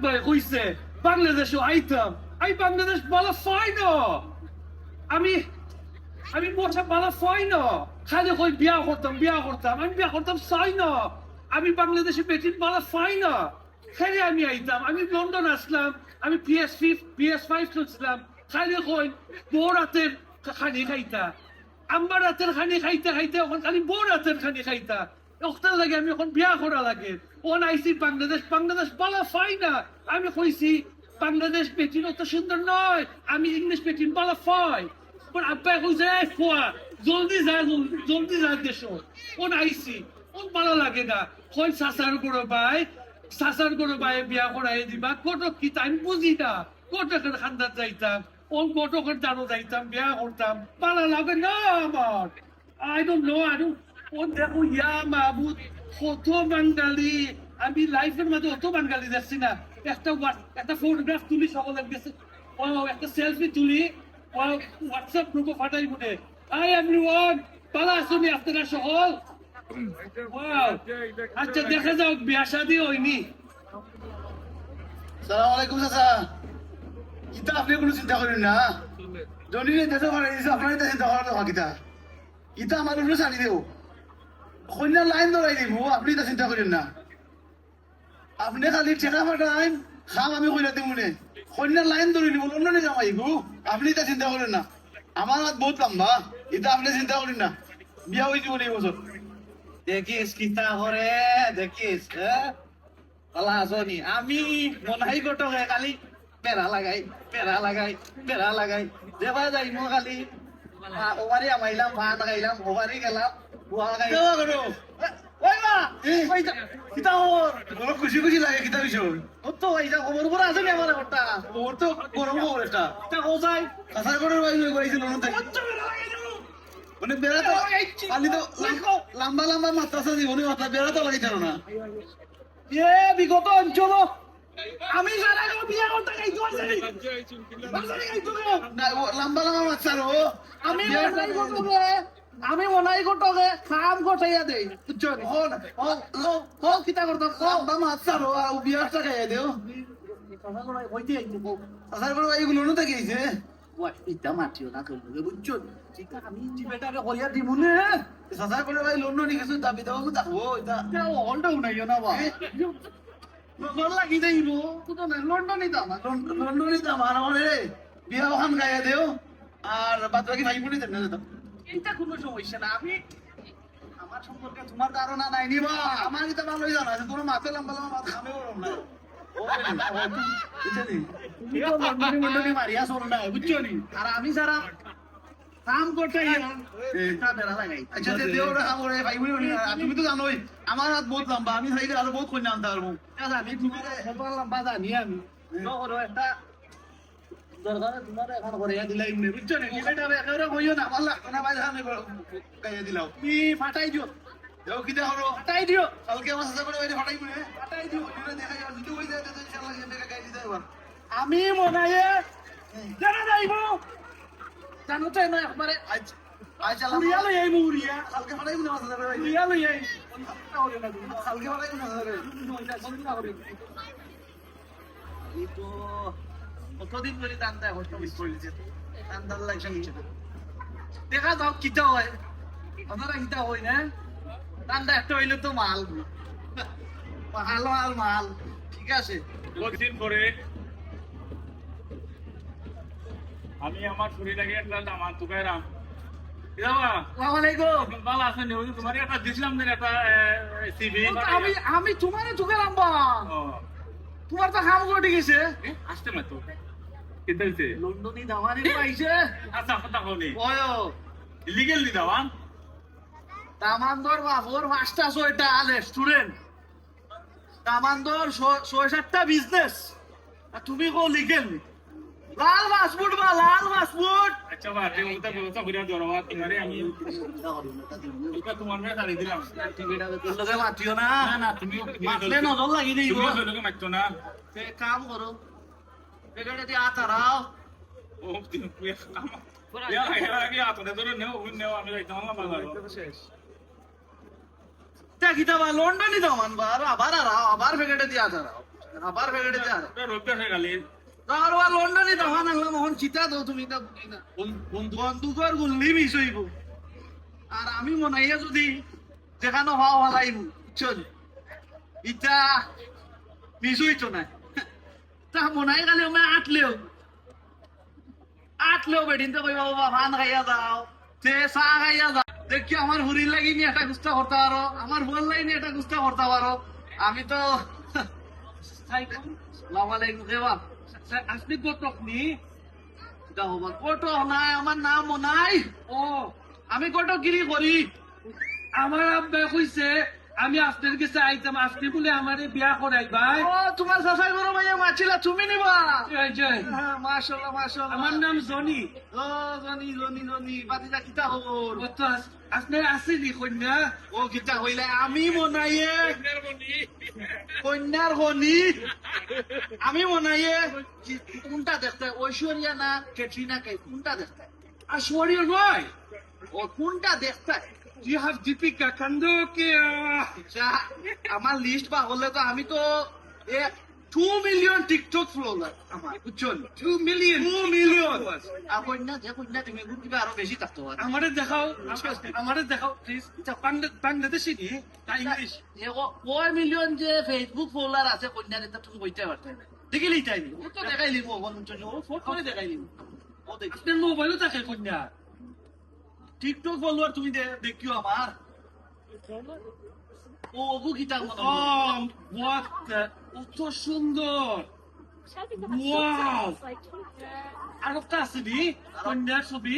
আব্বাই কইছে বাংলাদেশে আইতাম, আমি বাংলাদেশ বলা ফাই না, আমি আমি মোটা বলা ফাই না, খালি কই বিয়া করতাম, আমি বিয়া করতাম চাই না, আমি বাংলাদেশে বেটিন বলা ফাই না, খালি আমি আইতাম, আমি লন্ডন আসলাম, আমি PS5 চলছিলাম, খালি কই বউ রাতের খানি খাইতা, আমার রাতের খানি খাইতে খাইতে এখন খালি বউ রাতের খানি খাইতা, ওখান লাগে আমি এখন বিয়া করা লাগে, ওন আইসি বাংলাদেশ বলা ফাই না, আমি কইছি বাংলাদেশ বেটিন অত সুন্দর নয়, আমি ইংলিশ বেটিন বলা ফাই, ওর আব্বা কইছে এই ফোয়া জলদি যা দেশ, ওন আইসি ওন ভালো লাগে না, কই সাসার গরো ভাই বিয়া করাই দিবা, কত কি আমি বুঝি না, কত খান্দার যাইতাম, ওন কত জানো যাইতাম, বিয়া করতাম, ভালো লাগে না আমার, I don't know, ওন দেখো ইয়া মাহবুদ, কত বাঙালি, আমি লাইফের মধ্যে অত বাঙালি দেখছি না, একটা ফটোগ্রাফ তুলি সকলের গেছে, ও একটা সেলফি তুলি, ও হোয়াটসঅ্যাপ গ্রুপে ফাটাই মনে, হাই এভরিওয়ান, ভালো আছেন আপনারা সকল? ওয়াও, আচ্ছা দেখা যাও বিয়া শাদী হয়নি। সালাম আলাইকুম চাচা, কিতা আপনি কোনো চিন্তা করেন না, জনি দেশে বাড়াই দিছে, আপনার এটা চিন্তা করার কথা কিতা, কিতা আমার উপরে ছাড়ি দেও, কন্যা লাইন ধরাই দিব, আপনি এটা চিন্তা করেন না, আপনি খালি ঠেকা ফাটাইন, খাম আমি কইরা দিব মনে, কন্যা লাইন ধরে দিব, লন্ডনে যাম আইব, আপনি এটা চিন্তা করেন না, আমার হাত বহুত লম্বা, এটা আপনি চিন্তা করেন না, বিয়া হয়ে যাব এই বছর। দেখিস কিতা করে, দেখিস আল্লাহ আসনি, আমি মনাই গটকে খালি পেরা লাগাই দেবা যাই মো খালি ওভারে আমাইলাম, ভাত খাইলাম, ওভারে গেলাম, বুয়া খাই দেওয়া করো, ওই মা কিতা খবর, বড় খুশি খুশি লাগে কিতা বিষয়, ওর তো ওই খবর উপর আছে নি আমার একটা ওর তো গরম খবর একটা, কিতা কোথায় কাঁচার করে বাইছিল লন্ডন থেকে, মানে বেড়া তো খালি তো লম্বা লম্বা মাত্রা জীবনে মাত্রা বেড়া তো লাগাইতে না, এ বিগত অঞ্চল আমি সারা বিয়া করতে গাইতে আছি, না ও লম্বা লম্বা মাত্রা ও আমি মনাই গটকে খাম গটাইয়া দেই বুঝছো হন হল কিতা করতাম লম্বা মাত্রা ও আর বিয়ারটা খাইয়া দেও, হইতে আইতো কাঁচার করে এইগুলো নো থেকে গেছে, ইটা মাটিও না করলো বুঝছো ঠিক আমি জিবেটাকে করিয়া দিমুনে কাঁচার করে ভাই লন্ডনে গেছো দাবি দেবো থাকবো এটা হলটাও নাই না বা নজর লাগি যাইব তো না লন্ডনে দাম লন্ডনে যাম আর আমার বিয়া ওখান খাইয়া দেও আর বাদ বাকি ভাই বোনই দেন না যেতাম, এটা কোনো সমস্যা না আমি আমার সম্পর্কে তোমার ধারণা নাই নিবা, আমার এটা ভালোই জানা আছে, তোমার মাথা লম্বা লম্বা মাথা খামে গরম না, তুমি তো লন্ডনে মন্ডনে মারিয়া চল না বুঝছো নি আর আমি সারা কাম করতে এটা বেড়া লাগাই আচ্ছা দেও রাখা করে ভাই বোনই তুমি তো জানোই আমার হাত বহুত লম্বা, আমি চাইলে আরো বহুত কন্যা আনতে পারবো, আমি তোমার হেল্পার লম্বা জানি আমি নকরো একটা দরকারে তোমার এখন করিয়া দিলাই বুঝছো নি এটা একেবারে কইও না আমার লাগতো না ভাই আমি গাইয়া দিলাম, তুমি ফাটাই দিও দেও কিতা করো, ফাটাই দিও কালকে আমার সাথে করে বাইরে ফাটাই বলে ফাটাই দিও, দেখা যাবে যদি হয়ে যায় তো ইনশাআল্লাহ এখানে গাইয়া দিতে পারবো, আমি মনায়ে জানা যাইব জানো তো না একবারে আচ্ছা উড়িয়া লই এই মুড়িয়া কালকে ফাটাই বলে আমার সাথে করে উড়িয়া লই এই কালকে ফাটাই বলে আমার সাথে করে এই তো কতদিন ধরে দান্দা কষ্ট করছে দান্দার লাগছে নিচে দেখা যাও কিটা হয় আপনারা কিটা হয় না দান্দা একটা হইলে তো মাল মাল ঠিক আছে কতদিন পরে আমি আমার শরীরটাকে একটা দামান তুকাইরাম আসসালামু আলাইকুম ভালো আছেন তোমার একটা দিছিলাম যে একটা সিভি আমি তোমারে ঢুকালাম বা তোমার তো কাম করে গেছে আসতে না তো কেতে হইছে লন্ডনে দামানি পাইছে আচ্ছা কথা হনি ওয় ইলিগেল নি দাওয়ান দামান্দর বাবুর 5টা 6টা রেস্টুরেন্ট দামান্দর 6-7টা বিজনেস আর তুমি কো লিগেল লাল পাসপোর্ট বা লাল পাসপোর্ট আচ্ছা বা যে ওটা ব্যবস্থা করিয়া দরবা তোমারে আমি এটা তোমার মেয়ে ছাড়ি দিলাম টিভিটা তোর লগে মাতিও না না না তুমি মাতলে নজর লাগি দিব তুমি লোকে মারতো না তে কাম করো এখানে দিয়ে আতারাও ও তুমি কুয়া কাম ইয়া এর আগে আতনে ধরে নেও আমি যাইতাম না বাজার শেষ তা কিতা বা লন্ডনে দামান বা আবার ফেকেটে দিয়ে আতারাও আবার ফেলে যা রোববার হয়ে গেলি আর ওয়া লন্ডনে দাওয়া নাগলাম এখন চিতা দাও তুমি না বুঝি না বন্ধুকর গুল্লি মিস হইব আর আমি মনে হয় যদি যেখানে হওয়া হলাইব বুঝছেন ইটা মিস হইতো না তা মনে হয় গেলে আমি আটলেও বেদিন তো কইবা বাবা ভান খাইয়া যাও তে চা খাইয়া যাও দেখি আমার হুরির লাগি নি একটা গুস্তা করতে পারো আমার বোন লাগি নি একটা গুস্তা করতে পারো আমি তো লামালাইকুম কেবা আপনি কটক নি কটক নাই আমার নাম নাই ও আমি কটকগিরি করি আমার আব্বা কইছে আমি আপনার কাছে আইতাম আপনি বলে আমারে বিয়া করাইবাই ও তোমার শাসাই বড় ভাইয়া মাছিলা তুমি নিবা জয় জয় মাশাআল্লাহ মাশাআল্লাহ আমার নাম জনি ও জনি বাতিজা কিতা খবর ও তো আপনার আছে নি কন্যা ও কিতা হইলে আমি মনাইয়ে কন্যার গনি আমি মনাইয়ে কোনটা দেখতে ঐশ্বরিয়া না ক্যাটরিনা কে কোনটা দেখতে আশওয়ারিয়া নয় ও কোনটা দেখতে You have Deepika Kandoke. আচ্ছা, আমার লিস্ট বা হলে তো আমি তো 2 মিলিয়ন টিকটক ফলোয়ার আমার বুঝছেন 2 million. 2 মিলিয়ন আর কন্যা যে কন্যা তুমি বুঝবে আরো বেশি থাকতে পারে আমারে দেখাও প্লিজ বাংলাদেশি নি তা ইংলিশ যে কয় মিলিয়ন যে ফেসবুক ফলোয়ার আছে কন্যার এটা তুমি বইতে পারতে না দেখিলি তাইনি ও তো দেখাইলি মো বন্ধু ও ফটো করে দেখাইলি ও দেখি আপনার মোবাইলও থাকে কন্যা টিকটক ফলোয়ার তুমি দেখিও আমার ও ওগু কিতা মনে Oh, what the কত সুন্দর Wow. আর একটা আছে নি কন্যার ছবি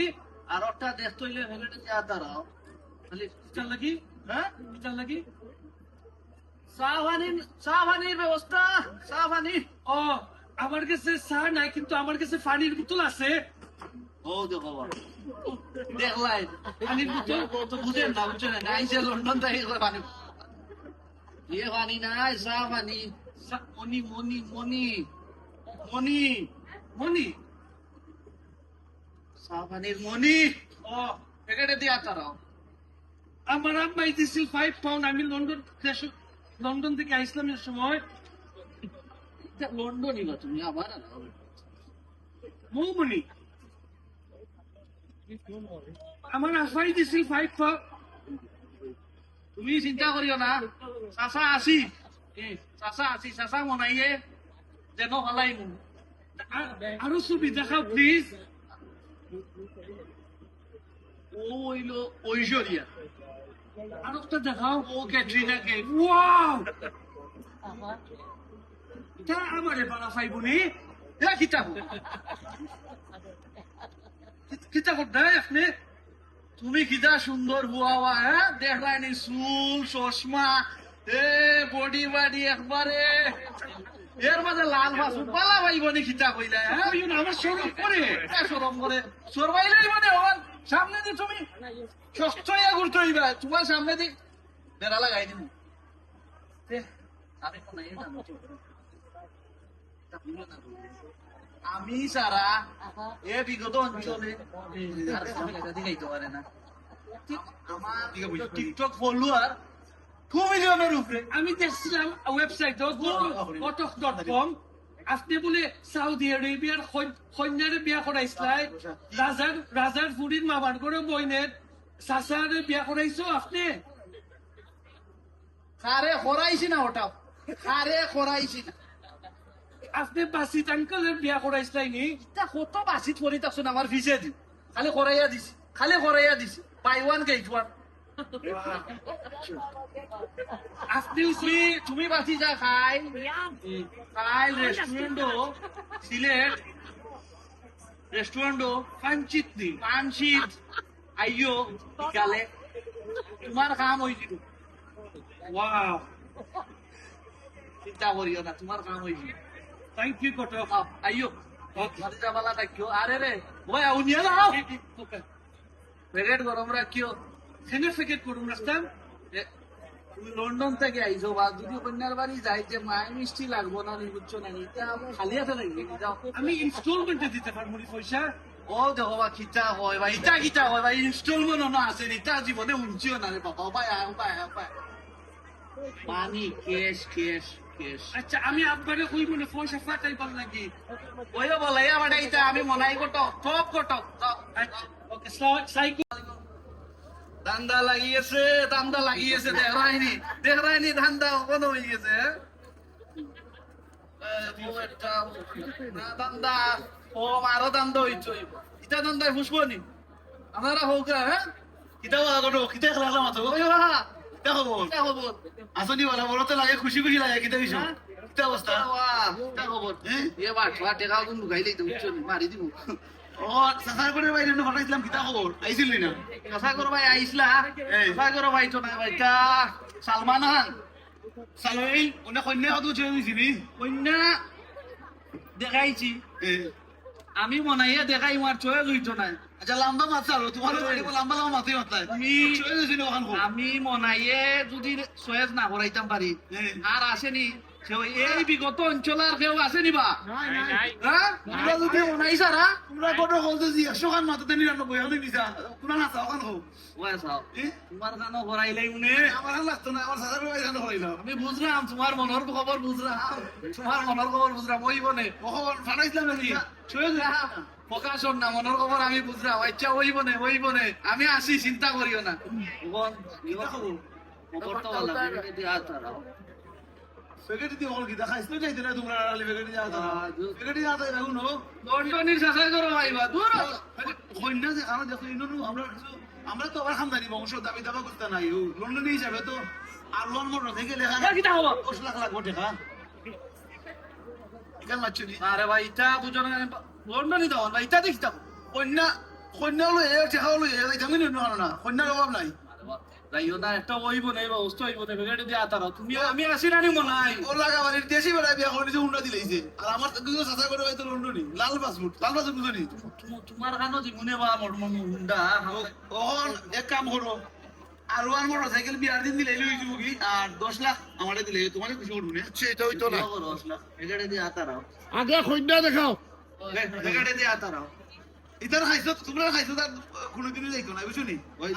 আর একটা দেখতে হইলে ভেগেটে যা দাঁড়াও খালি কিটার লাগি হ্যাঁ কিটার লাগি সাহানির ব্যবস্থা সাহানি ও আমার কাছে চা নাই কিন্তু আমার কাছে পানির বোতল আছে ও দেখো দেখলাই পানির বোতল তো বুঝেন না বুঝছেন না আইসে লন্ডন থেকে পানি ইয়ে পানি নাই সাহানি মনি মনি মনি মনি মনি সাহানির মনি ও ভেগেটে দিয়া তারাও আমার আম্মাই দিছিল 5 পাউন্ড আমি লন্ডন থেকে আইসলামের সময় লন্ডনই বা তুমি আবার মৌমনি আমার আফাই দিছিল 5 পাউন্ড তুমি চিন্তা করিও না চাচা আছি চাচা মনাইয়ে যেন হলাই মু আরো ছবি দেখাও প্লিজ ও হইলো ঐশ্বরিয়া আরো একটা দেখাও ও ক্যাটরিনা কে ওয়াও এটা আমারে বাড়া ফাইবনি কিতাব কিতা করতে আপনি তুমি কিতা সুন্দর হুয়া হ্যাঁ দেখলাই নি চুল চশমা বডি বাডি একবারে এর মাঝে লাল ভাসু পালা পাইব নি খিতা কইলা হ্যাঁ আমার সরম করে সরম করে সরবাইলেই মানে হন সামনে দি তুমি সস্তয়া ঘুরতে হইবা তোমার সামনে দি বেড়া লাগাই দিব আমি কোন এই জানো আমি সারা এ বিগত অঞ্চলে আর আমি লাগা দিগাইতে পারে না আমার টিকটক ফলোয়ার 2 মিলিয়নের উপরে আমি দেখছিলাম ওয়েবসাইট কটক.com আপনি বলে সৌদি আরবিয়ার কন্যারে বিয়া করাইছিলেন রাজার ফুরির মামার করে বইনের চাচারে বিয়া করাইছো আপনি কারে খরাইছি না ওটা কারে খরাইছি না আপনি বাসিত আঙ্কেলের বিয়া করাইছিলেন নি তা কত বাসিত পরি থাকছেন আমার ফিসে দি খালি খরাইয়া দিছি বাই ওয়ান গেট ওয়ান আপনি তুমি বাসি যা খাই রেস্টুরেন্টও পাঞ্চিত আইও বিকালে তোমার কাম হয়েছিল ওয়াও চিন্তা করিও না তোমার কাম হয়েছিল থ্যাংক ইউ কটক আইও যাবালা রাখিও আরে রে ওই আউনিয়া যাও পেরেড গরম রাখিও সেনে ফেকেট করুন রাস্তাম তুমি লন্ডন থেকে আইছো বা যদি কন্যার বাড়ি যাইতে মায় মিষ্টি লাগবো না নি বুঝছো না এটা খালি হাতে লাগবে যাও আমি ইনস্টলমেন্টে দিতে পারবো নি পয়সা ও দেখো বা খিতা হয় বা ইটা হয় বা ইনস্টলমেন্ট না আছে ইটা জীবনে উঞ্চিও না রে বাবা পায় পানি কেশ আচ্ছা আমি আপনাকে কইব না পয়সা ফাটাইবার লাগি ওই বলে আমার এইটা আমি মনাই কটক সব কটক আচ্ছা ওকে সাইকো ধান্দা লাগিয়েছে দেখরাইনি ধান্দা কোনো হয়ে গেছে ধান্দা ও আরো ধান্দা হইছ ইটা ধান্দায় ফুসবো নি আপনারা হোক হ্যাঁ কিতা বলা করো কিতা খেলা মাতো ওই বাবা কিতা খবর কি খবর আসনি বলা বড় তো লাগে খুশি খুশি লাগে কিতা কিছু কিতা অবস্থা কি খবর হ্যাঁ? এ বাটলা টেকা কোন লুকাইলেই তো বুঝছো মারি দিব ও সাসার করে বাইরে না ফাটাইছিলাম কিতা খবর আইছিলি না কথা করো ভাই আইসলা এই। কথা করো ভাই তো না ভাইটা সালমান খান সালই ওনা কন্যা হতো চলে দিছিলি কন্যা দেখাইছি এ আমি মনাইয়া দেখাই আমার চয়ে লইতো না আচ্ছা লম্বা মাছ আলো তোমার লম্বা লম্বা মাথায় মাথায় আমি- চলে দিছিল ওখান খুব আমি মনাইয়ে যদি চয়েস না করাইতাম পারি আর আসেনি সে ওই এই বিগত অঞ্চলের কেউ আসেনি বা হ্যাঁ তোমরা যদি মনাইছা না তোমরা কত হলতে জি 100 খান মাথাতে 99 হলে নিছা কোনা না চাও খান খুব ওই চাও তোমার গানও করাইলাই মনে আমার হাল লাগতো না আমার সাসার করে জানো হইলো আমি বুঝলাম তোমার মনের খবর বুঝলাম তোমার মনের খবর বুঝলাম ওই বনে ওখন ফাটাইছিলাম নাকি চয়ে যা প্রকাশন না মনের খবর আমি বুঝলাম আচ্ছা ওই বনে আমি আসি চিন্তা করিও না বোন কিতা খবর খবর তো ভালো দিয়া তারাও ফেগেটি দি হল কি দেখাইছিল যাইতে না তোমরা আলি ফেগেটি যা তো ফেগেটি যা তো এখন নো লন্ডনের শাসন করো ভাইবা দূর কন্যা যে কারণ দেখো ইনো আমরা তো আবার খামদানি বংশ দাবি দাবা করতে নাই লন্ডনে হিসাবে তো আর লোন মোটর থেকে লেখা কিতা হবো 10 লাখ লাগবে টাকা এখান মাছুনি আরে ভাই ইটা দুজনে লন্ডনই দাও ভাই ইটা দেখিতাম কন্যা কন্যা হলো এ টাকা হলো এ জানি না কন্যার অভাব নাই যাইও না একটা ওইব নেই ব্যবস্থা হইব নেই বেগাড়ি দিয়া তারা তুমি আমি আসি রানি মনাই ও লাগা বাড়ির দেশি বেড়া বিয়া করে দিছে উন্না দিলেইছে আর আমার তো কিছু সাসা করে হয়তো লন্ডনই লাল পাসপোর্ট বুঝনি তোমার কানো জীবনে বা মোর মন হুন্ডা ওহন এক কাম করো আর ওয়ান মোটর সাইকেল বিয়ার দিন দিলে লই দিব কি আর 10 লাখ আমারে দিলে তোমারে খুশি করব না সেটা হইতো না বেগাড়ি দিয়া তারা আগে কন্যা দেখাও বেগাড়ি দিয়া তারা ইতার খাইছো তোমরা খাইছো তার কোনোদিনই যাইতো না বুঝছনি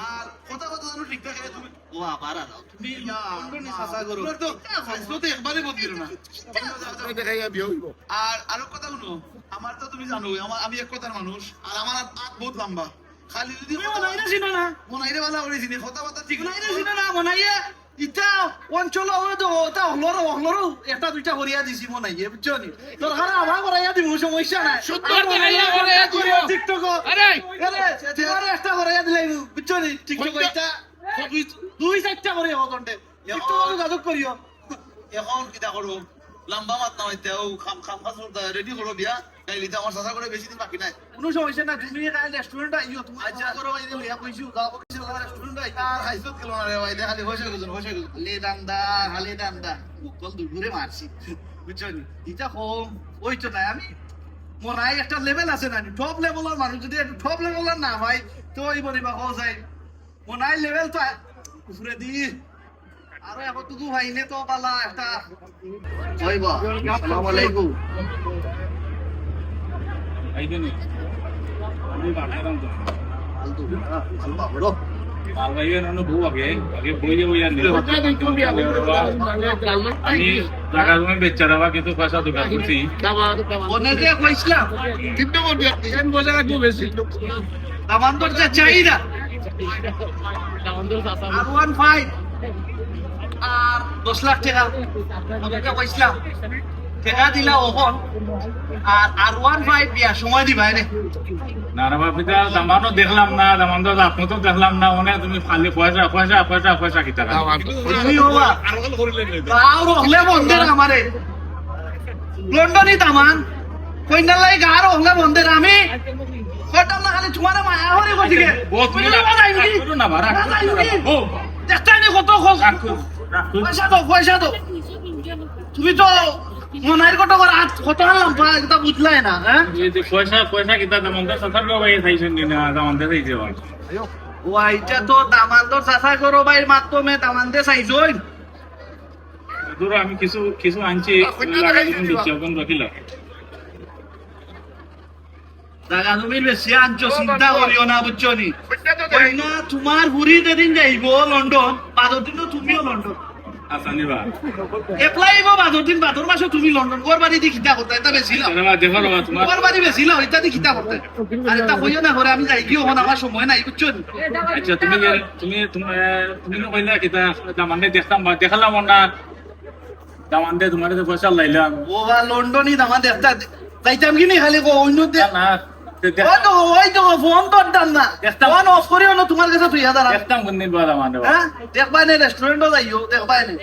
আর কথা জানো ঠিক থাকে তুমি ও আবার দাও তুমি লন্ডনে শাসা করো তোমরা তো খাইছো তো একবারে বদলিল না দেখাইয়া বিয়ে হইব আর আরো কথা শুনো আমার তো তুমি জানো আমি এক কথার মানুষ আর আমার হাত বহুত লম্বা খালি যদি মনাইরে চিনো না মনাইরে বালা করেছি কথা কথা ঠিক না মনাইরে চিনো না মনাইয়ে ইটা অঞ্চল ওটা হলরো একটা দুইটা করিয়া দিছি মনাইয়ে বুঝছো নি তোর হারা আভা করাইয়া দিব সমস্যা নাই সুন্দর দেখাইয়া করাইয়া দিও। টিকটক আরে তোমার একটা করাইয়া দিলাই বুঝছো নি টিকটক এটা দুই চারটা করে হকন্টে টিকটক যোগাযোগ করিও এখন কিটা করবো লম্বা মাত না হইতে ও খাম খাস রেডি করো বিয়া কাইলি আমার সাসা করে বেশি দিন বাকি নাই কোনো সমস্যা না তুমি কাল রেস্টুরেন্ট আইও তুমি আচ্ছা করো ভাই লিয়া কইছো যাও কইছো রেস্টুরেন্ট আই আর খাইছো গেল না রে ভাই দেখালি হইছে গেল হালে দান্দা কল দুপুরে মারছি বুঝছো নি এটা কম ওইতো না আমি মনাই একটা লেভেল আছে না টপ লেভেলের মানুষ যদি একটু টপ লেভেলের না হয় তো ওই বনিবা কও যায় মনাই লেভেল তো উপরে দি আর এখন তো ভাইনে তো বালা একটা হইবা আসসালামু আলাইকুম আইবেনি আমি বাটারাম তো আলবা বড় মাল ভাইয়ের অন্য বউ আগে বইয়ে বইয়া নিল আমি টাকা তুমি বেচারা বা কিন্তু পয়সা দোকান করছি ওনে যে কইছিলাম কিন্তু বোঝা রাখবো বেশি দামান্তর যে চাহিদা আর 15 আর 10 লাখ টাকা আমাকে কইছিলাম টাকা দিলা ওখন আর 15 দিয়া সময় দিবা রে না রে বাপিটা দামানো দেখলাম না দামান তো আপনি তো দেখলাম না ওনে তুমি খালি পয়সা কি টাকা তুমি হওয়া আর হলে বন্ধের আমারে লন্ডনই দামান কইনার লাই গার হলে বন্ধের আমি কটাম না খালি তোমার মায়া হরে গদিকে বহুত তুমি না ভাড়া দেখতাই নি কত পয়সা তো তুমি তো মনের কত করে কত আনলাম এটা বুঝলাই না হ্যাঁ এই যে পয়সা কিতা দামান তো সরকার ভাই চাইছেন না দামান তো চাইছে ওইটা তো দামান্তর চাষা করো ভাই মাধ্যমে দামান্তে চাইছই দূর আমি কিছু আনছি লাগা দিচ্ছি ওখান রাখিলাম জায়গা তুমি বেশি আনছো চিন্তা করিও না বুঝছো নি না তোমার হুরি যেদিন যাইব লন্ডন 15 দিনও তুমিও লন্ডন আচ্ছা নিবা এপ্লাই বাদর দিন বাদর মাসে তুমি লন্ডন ওর বাড়ি দিয়ে খিতা করতে এটা বেশি লাভ আরে দেখো রবা তোমার ওর বাড়ি বেশি লাভ এটা দিয়ে খিতা করতে আর এটা হইও না করে আমি যাই গিয়ে হন আমার সময় নাই বুঝছো আচ্ছা তুমি কইলা কিতা দামানে দেখতাম দেখালাম না দামানে তোমার পয়সা লাইলাম ও বা লন্ডনই দামা দেখতা যাইতাম কি নি খালি অন্য না ওই তো ফোন তো দাম না দেখতাম। ফোন অফ করিও না তোমার কাছে তুই হাজার দেখতাম কোন দিন বাদ আমার হ্যাঁ দেখবাই না রেস্টুরেন্টও যাইও দেখবাই না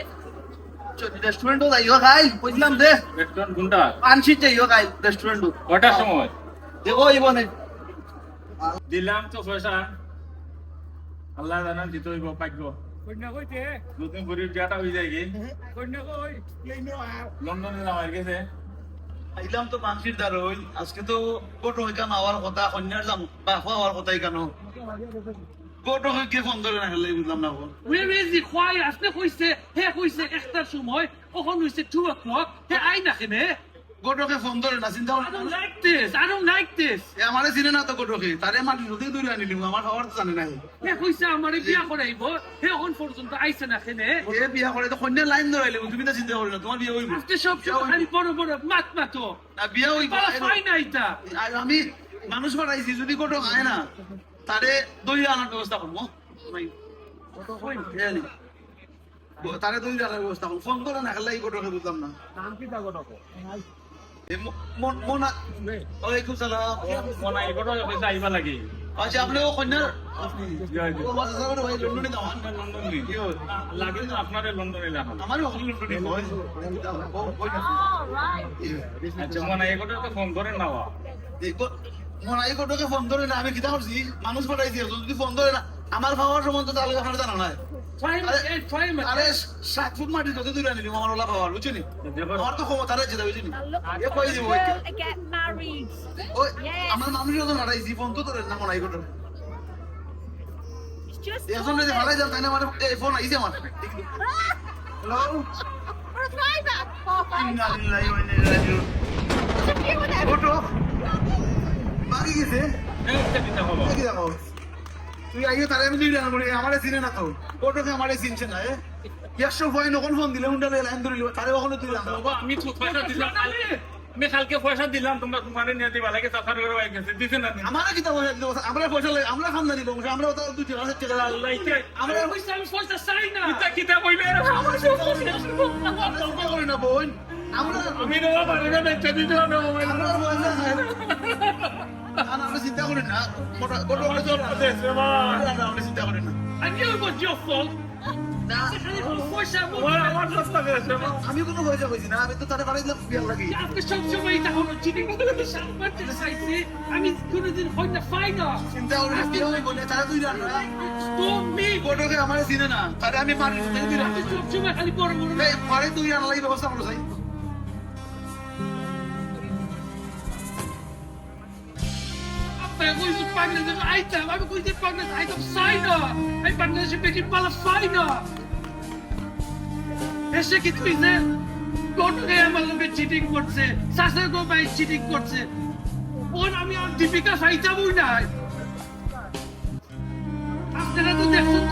রেস্টুরেন্টও যাইও খাই বুঝলাম দে রেস্টুরেন্ট কোনটা পানশিট যাইও খাই রেস্টুরেন্টও কটার সময় দেখো ইবনে দিলাম তো পয়সা আল্লাহ জানান দিতে হইব পাইব নতুন গরিব বিয়াটা হয়ে যায় কি লন্ডনে যাওয়ার গেছে আইলাম তো পানশিট দার হই আজকে তো কোটো হইকা নাওয়ার কথা কন্যার যাম বা হওয়ার কথাই কেন কোটো হইকে ফোন ধরে না খেলে বুঝলাম না Where is he? Why? Asne কইছে, হে কইছে একটার সময়, ওখন হইছে 2 o'clock, হে আই না কেনে? কোটোকে ফোন ধরে না চিন্তা I don't like this, I don't like this. আমারে চিনে না তো কোটোকে তারে মাটি নদী দূরে আনিলি আমার খাওয়ার তো জানে নাই হে কইছে আমারে বিয়া করাইব, হে ওখন পর্যন্ত আইছে না কেনে? এ বিয়া করে তো কন্যার লাইন ধরাইলে তুমি তো চিন্তা করি না তোমার বিয়ে হইব আজকে সব খালি বড় বড় মাত মাতো। না বিয়া হইব বালা ফাই না এটা। আর আমি মানুষ বাড়াইছি যদি কোটো খায় না তারে দই আনার ব্যবস্থা করবো তারে দই আনার ব্যবস্থা করবো ফোন করে না খেলে এই কোটোকে বুঝলাম না ওয়ালাইকুম সালাম মনে এই কটা পয়সা আইবা লাগে আচ্ছা আপনি ও কন্যার লাগে তো আপনারে লন্ডনে লাগাম আমার লন্ডনে আচ্ছা মনে এই কটা তো ফোন করে নাও মনে কোটোকে ফোন ধরে না আমি কিতা করছি মানুষ পাঠাইছি যদি ফোন ধরে না আমার খাওয়ার সময় তো তাহলে আপনার জানা নাই Try him. আরে 7 ফুট মাটি যদি দূরে আনিলি আমার ওলা খাওয়ার বুঝছিনি আমার তো ক্ষমতা রয়েছে বুঝছিনি এ কই দিব Get married. ওই আমার মানুষের তো লড়াইছি ফোন তো ধরে না মনে হয় কোটো It's just এখন যদি হারাই যান তাহলে আমার এই ফোন আইছে আমার hello for a driver. Oh, fine. ইন্না লিল্লাহি ওয়া ইন্না ইলাইহি রাজিউন What's up with them? কোটো বাকি গেছে এই দিতে হবে কি দেখো তুই আইও তারে আমি দুইটা করে আমারে চিনে না তো কোটোকে আমারে চিনছে না একশো ভয় নকল ফোন দিলে উন্ডা লাইন ধরে লিব তারে ওখানে তুই জানো বাবা আমি তো পয়সা দিলাম আমি কালকে পয়সা দিলাম তোমরা তোমারে নিয়ে দিবা লাগে সাফার করে বাইক গেছে দিছে না আমারে কি দাও আমরা পয়সা লাগে আমরা খামদানি বংশ আমরা তো দুই টাকা টাকা আল্লাহ ইতে আমরা কইছে আমি পয়সা চাই না। কিতা কিতা কইবে আমরা চিন্তা করি না বোন আমরা আমি না পারে না বেচে দিতে হবে মোবাইল আমরা পয়সা খাই না আমরা চিন্তা করি না কোটো কোটো আমরা চিন্তা করি না I knew it was your fault. না খালি পয়সা আমার রাস্তা গেছে আমি কোনো পয়সা কইছি না আমি তো তারে বাড়াই দিলাম বিয়ার লাগি আপনি সবসময় এটা হলো চিনিং করে সামনে চাইছি আমি কোনোদিন হয় না ফাই না চিন্তা করি না বিয়ে বলে তারা দুই রান Stop me. কোটোকে আমারে চিনে না তারে আমি মারি দুই রান আপনি সবসময় খালি বড় বড় এই পরে দুই রান লাগি ব্যবস্থা করো ভাই আপনি কইছে বাংলাদেশ আইতাম আমি কইছে বাংলাদেশ আইতাম চাই না আমি বাংলাদেশে বেশি পালা ফাই না এসে কি তুই যে কোটে আমার লোকে চিটিং করছে শাসের গো ভাই চিটিং করছে ওর আমি আর দীপিকা ফাইতামই নাই আপনারা তো দেখছেন